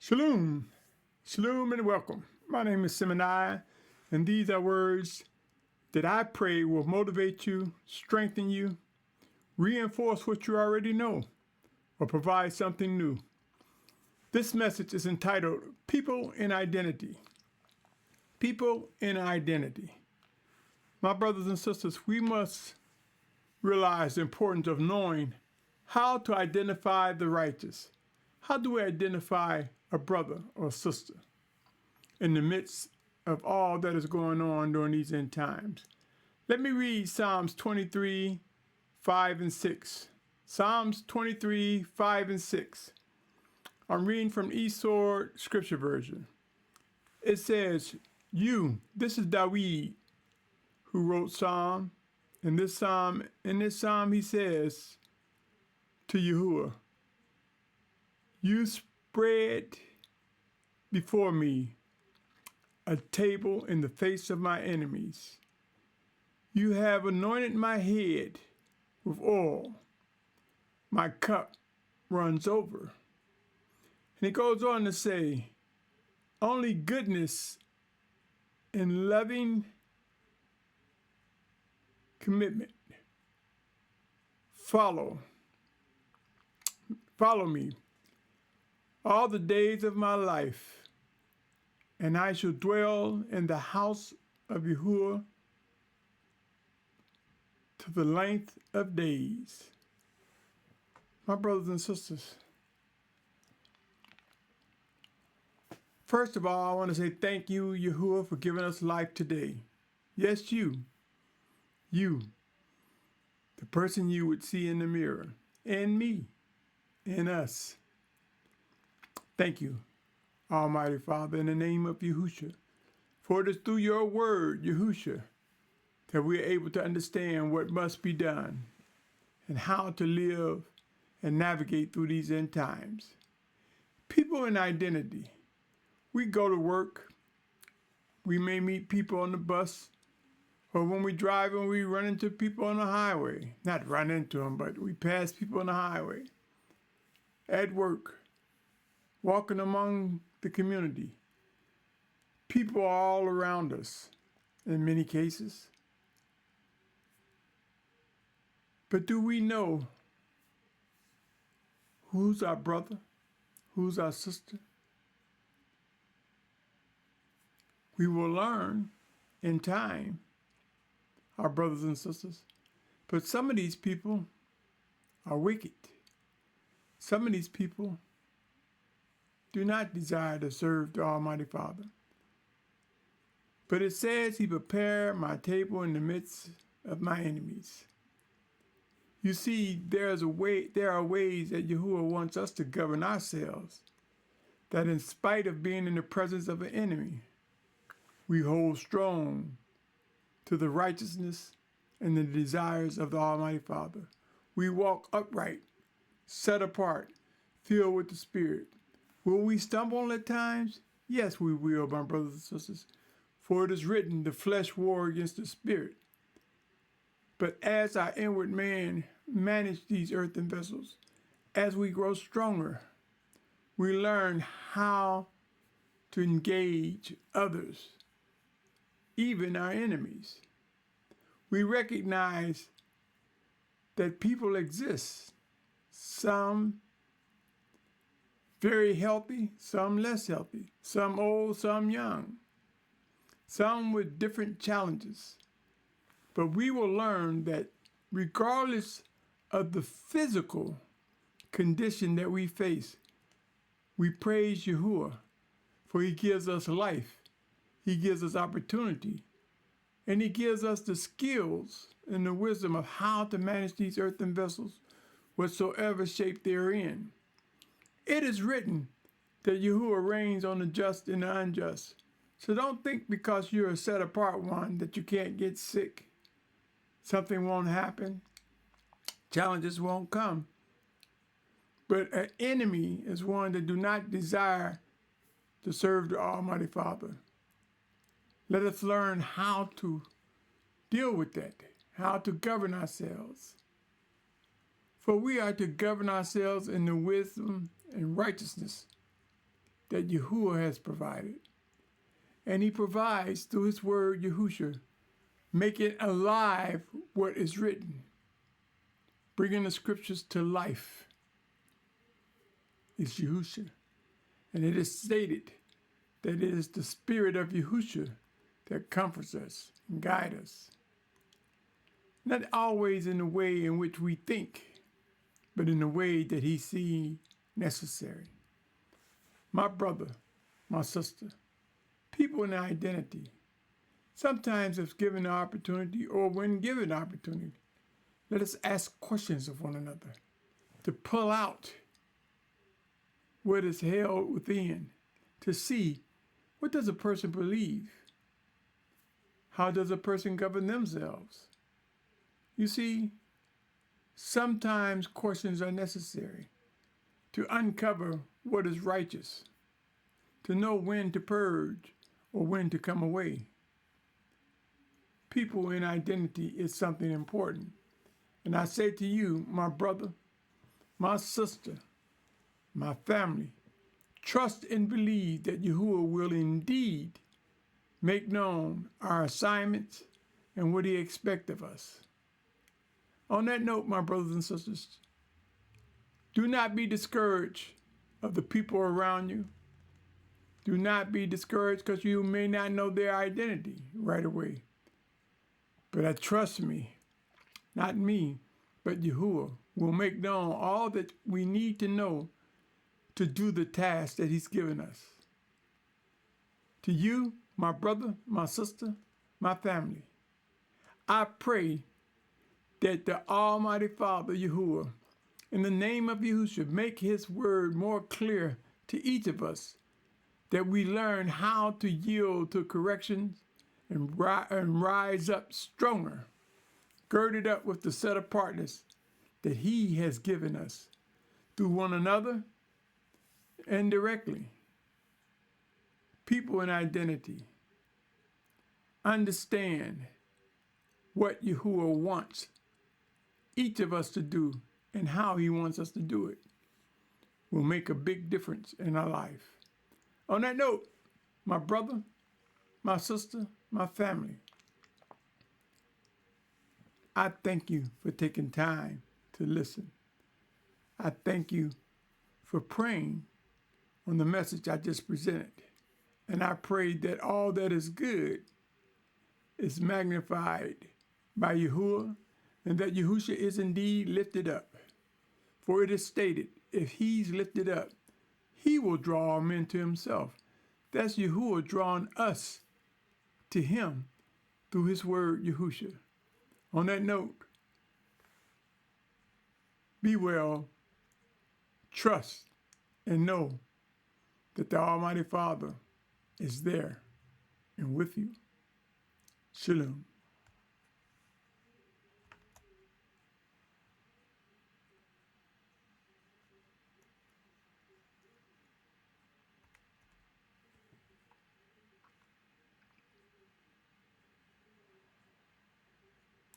Shalom, shalom and welcome. My name is Symmanayah, and these are words that I pray will motivate you, strengthen you, reinforce what you already know, or provide something new. This message is entitled People in Identity. People in Identity. My brothers and sisters, we must realize the importance of knowing how to identify the righteous. How do we identify a brother or sister in the midst of all that is going on during these end times? Let me read Psalms 23, 5 and 6. Psalms 23, 5 and 6. I'm reading from East Sword Scripture Version. It says, this is David who wrote Psalm. In this psalm he says to Yahuah, you spread before me a table in the face of my enemies. You have anointed my head with oil. My cup runs over. And it goes on to say, only goodness and loving commitment follow me all the days of my life, and I shall dwell in the house of Yahuah to the length of days. My brothers and sisters, first of all, I want to say thank you, Yahuah, for giving us life today. Yes, you, the person you would see in the mirror, and me, and us. Thank you, Almighty Father, in the name of Yahusha, for it is through your word, Yahusha, that we are able to understand what must be done and how to live and navigate through these end times. People in identity. We go to work. We may meet people on the bus, or when we drive and we run into people on the highway. Not run into them, but we pass people on the highway. At work. Walking among the community. People are all around us in many cases. But do we know who's our brother? Who's our sister? We will learn in time, our brothers and sisters. But some of these people are wicked. Some of these people do not desire to serve the Almighty Father. But it says he prepared my table in the midst of my enemies. You see, there are ways that Yahuah wants us to govern ourselves, that in spite of being in the presence of an enemy, we hold strong to the righteousness and the desires of the Almighty Father. We walk upright, set apart, filled with the Spirit. Will we stumble at times? Yes, we will, my brothers and sisters. For it is written, the flesh war against the spirit. But as our inward man manage these earthen vessels, as we grow stronger, we learn how to engage others, even our enemies. We recognize that people exist, some very healthy, some less healthy, some old, some young, some with different challenges. But we will learn that regardless of the physical condition that we face, we praise Yahuah, for he gives us life, he gives us opportunity, and he gives us the skills and the wisdom of how to manage these earthen vessels, whatsoever shape they're in. It is written that Yahuah reigns on the just and the unjust. So don't think because you're a set apart one that you can't get sick. Something won't happen. Challenges won't come. But an enemy is one that do not desire to serve the Almighty Father. Let us learn how to deal with that, how to govern ourselves. For we are to govern ourselves in the wisdom and righteousness that Yahuah has provided. And he provides through his word Yahusha, making alive what is written, bringing the scriptures to life is Yahusha. And it is stated that it is the spirit of Yahusha that comforts us and guides us. Not always in the way in which we think, but in the way that he sees necessary. My brother, my sister, people in identity, sometimes if given the opportunity or when given the opportunity, let us ask questions of one another to pull out what is held within, to see what does a person believe? How does a person govern themselves? You see, sometimes questions are necessary to uncover what is righteous, to know when to purge or when to come away. People in identity is something important. And I say to you, my brother, my sister, my family, trust and believe that Yahuah will indeed make known our assignments and what he expects of us. On that note, my brothers and sisters, do not be discouraged of the people around you. Do not be discouraged because you may not know their identity right away. But trust me, not me, but Yahuah will make known all that we need to know to do the task that he's given us. To you, my brother, my sister, my family, I pray that the Almighty Father Yahuah, in the name of Yahusha, make his word more clear to each of us, that we learn how to yield to corrections and rise up stronger, girded up with the set apartness that he has given us through one another and directly. People in identity understand what Yahuah wants each of us to do and how he wants us to do it will make a big difference in our life. On that note, my brother, my sister, my family, I thank you for taking time to listen. I thank you for praying on the message I just presented. And I pray that all that is good is magnified by Yahuah, and that Yahusha is indeed lifted up. For it is stated, if he's lifted up, he will draw all men to himself. That's Yahuah drawing us to him through his word Yahusha. On that note, be well, trust, and know that the Almighty Father is there and with you. Shalom.